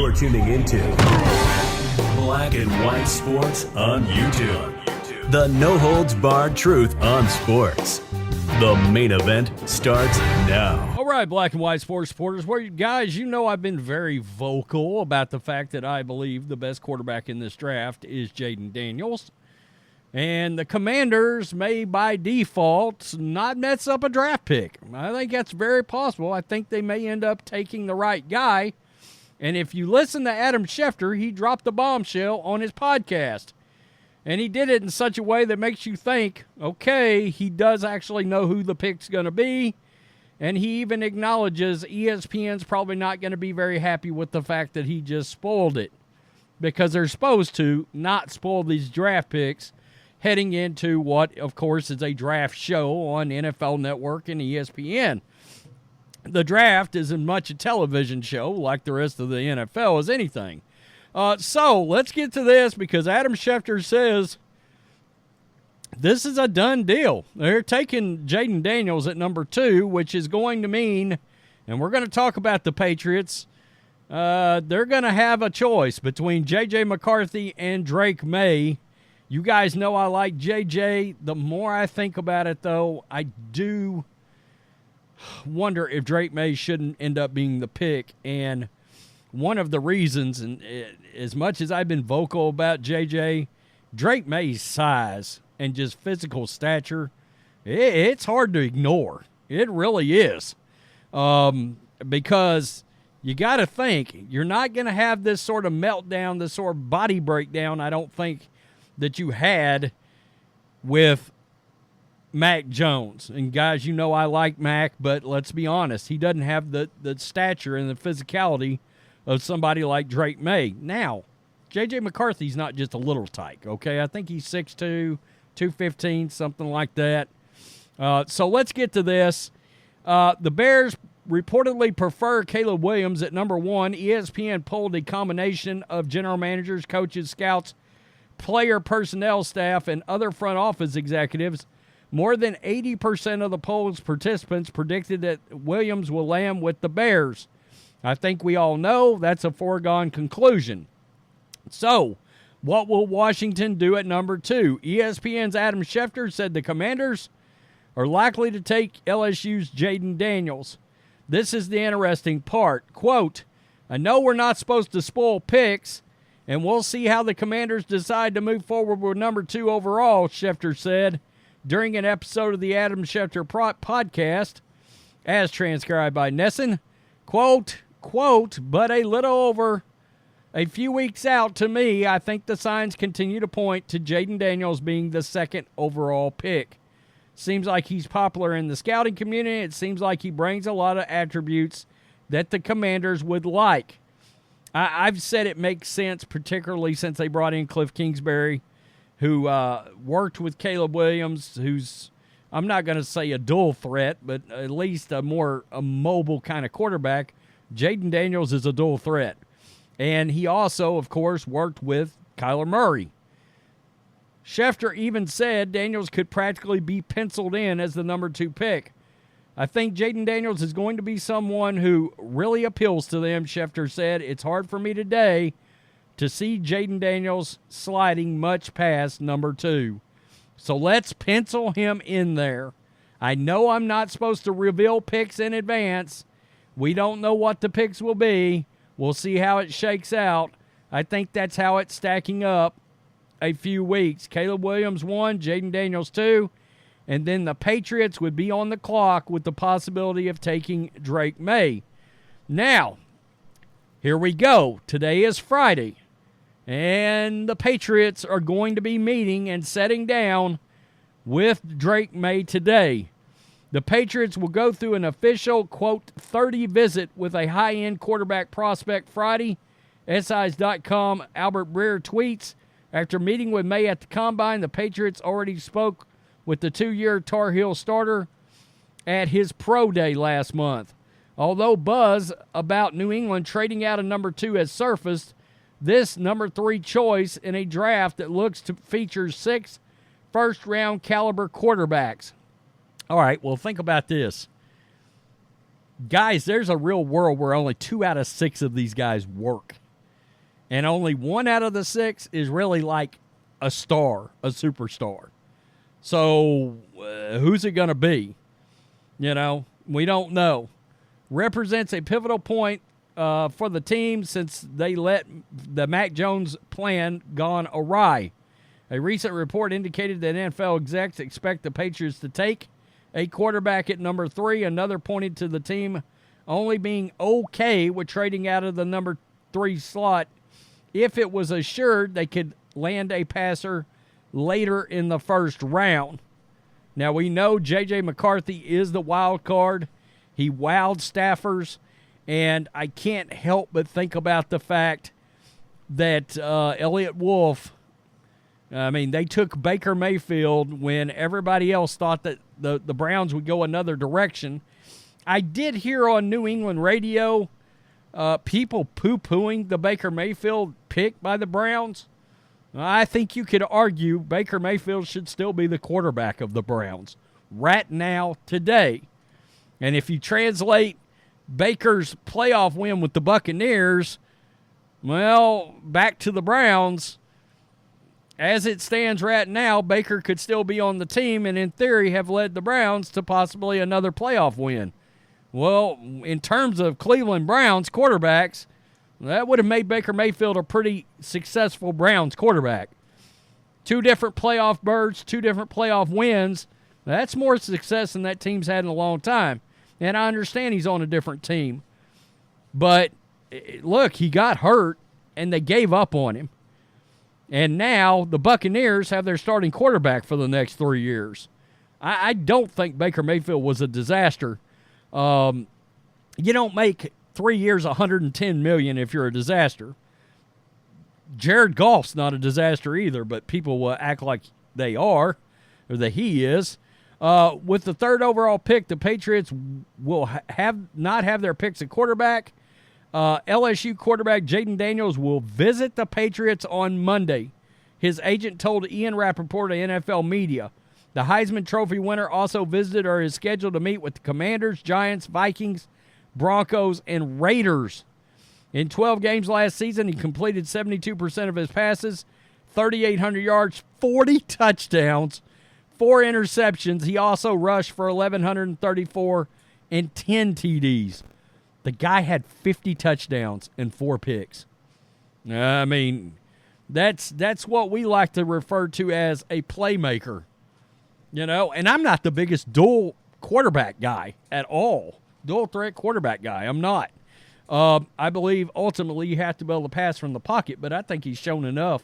You're tuning into Black and White Sports on YouTube. The no-holds-barred truth on sports. The main event starts now. All right, Black and White Sports supporters. Well, guys, you know I've been very vocal about the fact that I believe the best quarterback in this draft is Jayden Daniels. And the Commanders may, by default, not mess up a draft pick. I think that's very possible. I think they may end up taking the right guy. And if you listen to Adam Schefter, he dropped the bombshell on his podcast. And he did it in such a way that makes you think, okay, he does actually know who the pick's going to be. And he even acknowledges ESPN's probably not going to be very happy with the fact that he just spoiled it. Because they're supposed to not spoil these draft picks heading into what, of course, is a draft show on NFL Network and ESPN. The draft is as much a television show, like the rest of the NFL, as anything. So let's get to this, because Adam Schefter says this is a done deal. They're taking Jayden Daniels at number 2, which is going to mean, and we're going to talk about the Patriots, they're going to have a choice between J.J. McCarthy and Drake Maye. You guys know I like J.J. The more I think about it, though, I do wonder if Drake Maye shouldn't end up being the pick. And one of the reasons, and as much as I've been vocal about J.J., Drake Maye's size and just physical stature, it's hard to ignore. It really is. Because you got to think, you're not going to have this sort of meltdown, this sort of body breakdown, I don't think, that you had with Mac Jones. And guys, you know I like Mac, but let's be honest, he doesn't have the stature and the physicality of somebody like Drake Maye. Now, J.J. McCarthy's not just a little tyke, okay? I think he's 6'2", 215, something like that. So let's get to this. The Bears reportedly prefer Caleb Williams at number 1. ESPN polled a combination of general managers, coaches, scouts, player personnel staff, and other front office executives. More than 80% of the poll's participants predicted that Williams will land with the Bears. I think we all know that's a foregone conclusion. So, what will Washington do at number 2? ESPN's Adam Schefter said the Commanders are likely to take LSU's Jayden Daniels. This is the interesting part. Quote, I know we're not supposed to spoil picks, and we'll see how the Commanders decide to move forward with number 2 overall, Schefter said during an episode of the Adam Schefter podcast, as transcribed by Nesson. Quote, but a little over a few weeks out, to me, I think the signs continue to point to Jayden Daniels being the 2nd overall pick. Seems like he's popular in the scouting community. It seems like he brings a lot of attributes that the Commanders would like. I've said it makes sense, particularly since they brought in Cliff Kingsbury, who worked with Caleb Williams, who's, I'm not going to say a dual threat, but at least a mobile kind of quarterback. Jayden Daniels is a dual threat. And he also, of course, worked with Kyler Murray. Schefter even said Daniels could practically be penciled in as the number 2 pick. I think Jayden Daniels is going to be someone who really appeals to them, Schefter said. It's hard for me today to see Jayden Daniels sliding much past number 2. So let's pencil him in there. I know I'm not supposed to reveal picks in advance. We don't know what the picks will be. We'll see how it shakes out. I think that's how it's stacking up a few weeks. Caleb Williams 1, Jayden Daniels 2, and then the Patriots would be on the clock with the possibility of taking Drake Maye. Now, here we go. Today is Friday, and the Patriots are going to be meeting and setting down with Drake Maye today. The Patriots will go through an official, quote, 30 visit with a high-end quarterback prospect Friday. SIs.com Albert Breer tweets, after meeting with Maye at the Combine, the Patriots already spoke with the 2-year Tar Heel starter at his pro day last month. Although buzz about New England trading out a number 2 has surfaced, this number 3 choice in a draft that looks to feature 6 first-round caliber quarterbacks. All right, well, think about this. Guys, there's a real world where only 2 out of 6 of these guys work. And only 1 out of the 6 is really like a star, a superstar. So who's it going to be? You know, we don't know. Represents a pivotal point for the team since they let the Mac Jones plan gone awry. A recent report indicated that NFL execs expect the Patriots to take a quarterback at number 3. Another pointed to the team only being okay with trading out of the number 3 slot if it was assured they could land a passer later in the first round. Now, we know J.J. McCarthy is the wild card. He wowed staffers, and I can't help but think about the fact that Elliott Wolf, they took Baker Mayfield when everybody else thought that the Browns would go another direction. I did hear on New England radio people poo-pooing the Baker Mayfield pick by the Browns. I think you could argue Baker Mayfield should still be the quarterback of the Browns right now, today. And if you translate Baker's playoff win with the Buccaneers, well, back to the Browns, as it stands right now, Baker could still be on the team and in theory have led the Browns to possibly another playoff win. Well, in terms of Cleveland Browns quarterbacks, that would have made Baker Mayfield a pretty successful Browns quarterback. 2 different playoff berths, 2 different playoff wins. That's more success than that team's had in a long time. And I understand he's on a different team. But, look, he got hurt, and they gave up on him. And now the Buccaneers have their starting quarterback for the next 3 years. I don't think Baker Mayfield was a disaster. You don't make 3 years, $110 million if you're a disaster. Jared Goff's not a disaster either, but people will act like they are, or that he is. With the 3rd overall pick, the Patriots will not have their picks at quarterback. LSU quarterback Jayden Daniels will visit the Patriots on Monday. His agent told Ian Rappaport of NFL Media. The Heisman Trophy winner also visited or is scheduled to meet with the Commanders, Giants, Vikings, Broncos, and Raiders. In 12 games last season, he completed 72% of his passes, 3,800 yards, 40 touchdowns, 4 interceptions. He also rushed for 1,134 and 10 TDs. The guy had 50 touchdowns and 4 picks. That's what we like to refer to as a playmaker. You know, and I'm not the biggest dual quarterback guy at all. Dual threat quarterback guy. I'm not. I believe ultimately you have to be able to pass from the pocket, but I think he's shown enough,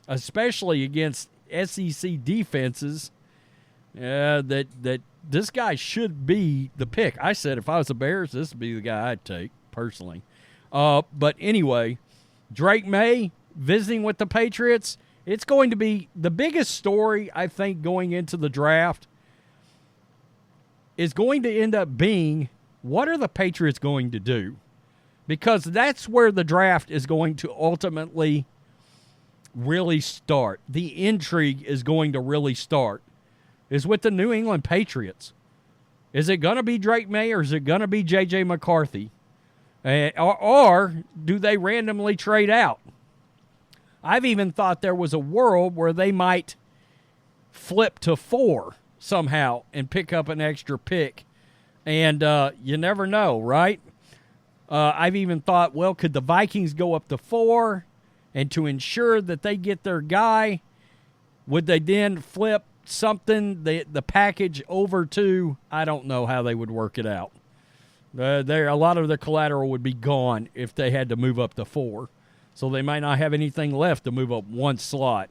especially against SEC defenses, that this guy should be the pick. I said if I was the Bears, this would be the guy I'd take, personally. But anyway, Drake Maye visiting with the Patriots. It's going to be the biggest story, I think, going into the draft is going to end up being, what are the Patriots going to do? Because that's where the draft is going to ultimately really start. The intrigue is going to really start, is with the New England Patriots. Is it going to be Drake Maye or is it going to be J.J. McCarthy? Or do they randomly trade out? I've even thought there was a world where they might flip to 4 somehow and pick up an extra pick. And you never know, right? I've even thought, well, could the Vikings go up to 4? And to ensure that they get their guy, would they then flip something, the package over to, I don't know how they would work it out. A lot of their collateral would be gone if they had to move up to 4. So they might not have anything left to move up 1 slot.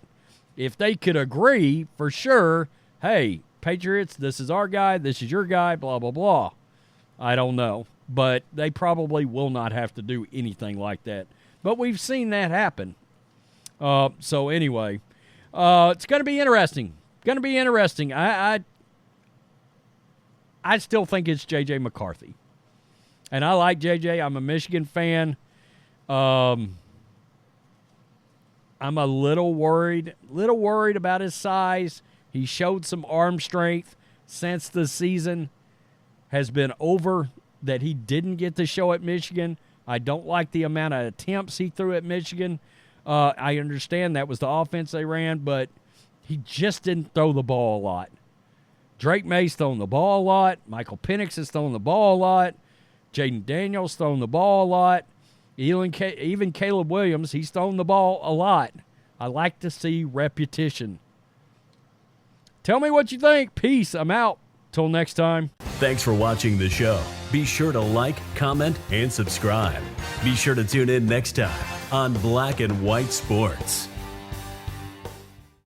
If they could agree for sure, hey, Patriots, this is our guy, this is your guy, blah, blah, blah. I don't know. But they probably will not have to do anything like that. But we've seen that happen. So anyway, it's going to be interesting. I still think it's J.J. McCarthy. And I like J.J. I'm a Michigan fan. I'm a little worried about his size. He showed some arm strength since the season has been over that he didn't get to show at Michigan. I don't like the amount of attempts he threw at Michigan. I understand that was the offense they ran, but he just didn't throw the ball a lot. Drake May's thrown the ball a lot. Michael Penix has thrown the ball a lot. Jayden Daniels thrown the ball a lot. Even Caleb Williams, he's thrown the ball a lot. I like to see repetition. Tell me what you think. Peace. I'm out. Till next time. Thanks for watching the show. Be sure to like, comment, and subscribe. Be sure to tune in next time on Black and White Sports.